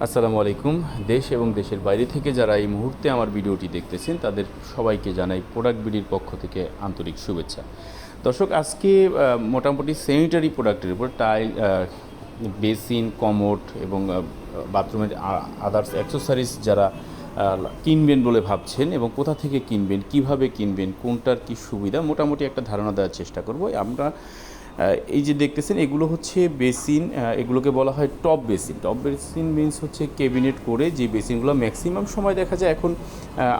আসসালামু আলাইকুম। দেশ এবং দেশের বাইরে থেকে যারা এই মুহূর্তে আমার ভিডিওটি দেখতেছেন তাদের সবাইকে জানাই প্রোডাক্ট বিডির পক্ষ থেকে আন্তরিক শুভেচ্ছা। দর্শক, আজকে মোটামুটি স্যানিটারি প্রোডাক্টের উপর টাইল, বেসিন, কমোড এবং বাথরুমের আদার্স অ্যাক্সেসরিজ যারা কিনবেন বলে ভাবছেন এবং কোথা থেকে কিনবেন, কিভাবে কিনবেন, কোনটার কী সুবিধা, মোটামুটি একটা ধারণা দেওয়ার চেষ্টা করব। আমরা এই যে দেখতেছেন এগুলো হচ্ছে বেসিন, এগুলোকে বলা হয় top basin. Top basin means হচ্ছে ক্যাবিনেট করে যে বেসিনগুলো ম্যাক্সিমাম সময় দেখা যায় এখন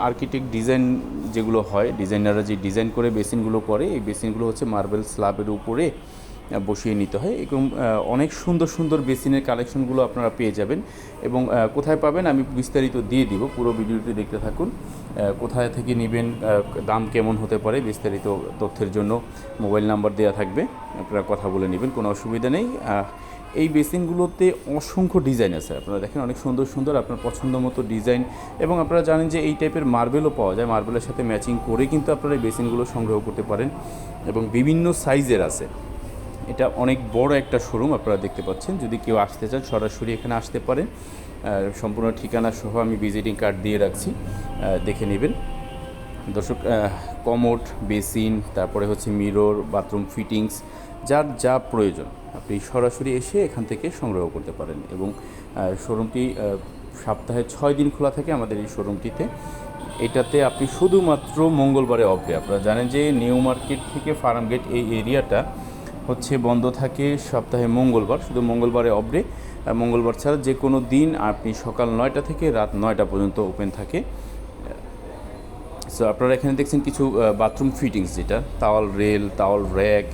আর্কিটেক্ট ডিজাইন যেগুলো হয়, ডিজাইনাররা যে ডিজাইন করে বেসিনগুলো করে, এই বেসিনগুলো হচ্ছে মার্বেল স্ল্যাবের উপরে বসিয়ে নিতে হয়। এরকম অনেক সুন্দর সুন্দর বেসিনের কালেকশনগুলো আপনারা পেয়ে যাবেন এবং কোথায় পাবেন আমি বিস্তারিত দিয়ে দিব, পুরো ভিডিওটি দেখতে থাকুন। কোথায় থেকে নেবেন, দাম কেমন হতে পারে, বিস্তারিত তথ্যের জন্য মোবাইল নাম্বার দেওয়া থাকবে, আপনারা কথা বলে নেবেন, কোনো অসুবিধা নেই। এই বেসিনগুলোতে অসংখ্য ডিজাইন আছে, আপনারা দেখেন অনেক সুন্দর সুন্দর আপনার পছন্দ মতো ডিজাইন। এবং আপনারা জানেন যে এই টাইপের মার্বেলও পাওয়া যায়, মার্বেলের সাথে ম্যাচিং করে কিন্তু আপনারা এই বেসিনগুলো সংগ্রহ করতে পারেন এবং বিভিন্ন সাইজের আছে। এটা অনেক বড় একটা শোরুম, আপনারা দেখতে পাচ্ছেন। যদি কেউ আসতে চান সরাসরি এখানে আসতে পারেন, সম্পূর্ণ ঠিকানা সহ আমি ভিজিটিং কার্ড দিয়ে রাখছি, দেখে নেবেন। দর্শক, কমোড, বেসিন, তারপরে হচ্ছে মিরর, বাথরুম ফিটিংস, যার যা প্রয়োজন আপনি সরাসরি এসে এখান থেকে সংগ্রহ করতে পারেন। এবং শোরুমটি সপ্তাহে 6 দিন খোলা থাকে আমাদের এই শোরুমটিতে। এটাতে আপনি শুধুমাত্র মঙ্গলবারে অফ ডে, আপনারা জানেন যে নিউ মার্কেট থেকে ফার্মগেট এই এরিয়াটা হচ্ছে বন্ধ থাকে সপ্তাহে মঙ্গলবার, শুধু মঙ্গলবারে অফ ডে। মঙ্গলবার ছাড়া যে কোনো দিন আপনি সকাল 9টা থেকে রাত 9টা পর্যন্ত ওপেন থাকে। সো আপনারা এখানে দেখছেন কিছু বাথরুম ফিটিংস, যেটা তাওয়াল রেল, তাওয়াল র্যাক,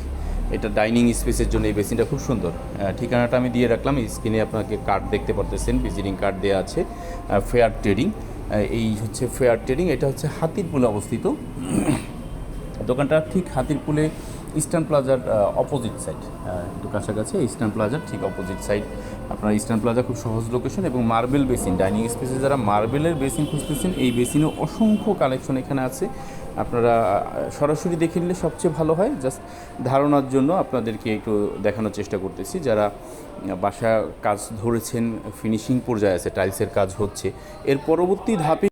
এটা ডাইনিং স্পেসের জন্য এই বেসিনটা খুব সুন্দর। ঠিকানাটা আমি দিয়ে রাখলাম, স্ক্রিনে আপনাকে কার্ড দেখতে পারতেছেন, ভিজিটিং কার্ড দেওয়া আছে। ফেয়ার ট্রেডিং, এই হচ্ছে ফেয়ার ট্রেডিং, এটা হচ্ছে হাতিরপুলে অবস্থিত। দোকানটা ঠিক হাতিরপুলে ইস্টার্ন প্লাজার অপোজিট সাইড, একটু কাছাকাছি ইস্টার্ন প্লাজার ঠিক অপোজিট সাইড। আপনার ইস্টার্ন প্লাজা খুব সহজ লোকেশন। এবং মার্বেল বেসিন, ডাইনিং স্পেসে যারা মার্বেলের বেসিন খুঁজতেছেন, এই বেসিনও অসংখ্য কালেকশন এখানে আছে। আপনারা সরাসরি দেখে নিলে সবচেয়ে ভালো হয়। জাস্ট ধারণার জন্য আপনাদেরকে একটু দেখানোর চেষ্টা করতেছি। যারা বাসা কাজ ধরেছেন, ফিনিশিং পর্যায়ে আছে, টাইলসের কাজ হচ্ছে, এর পরবর্তী ধাপে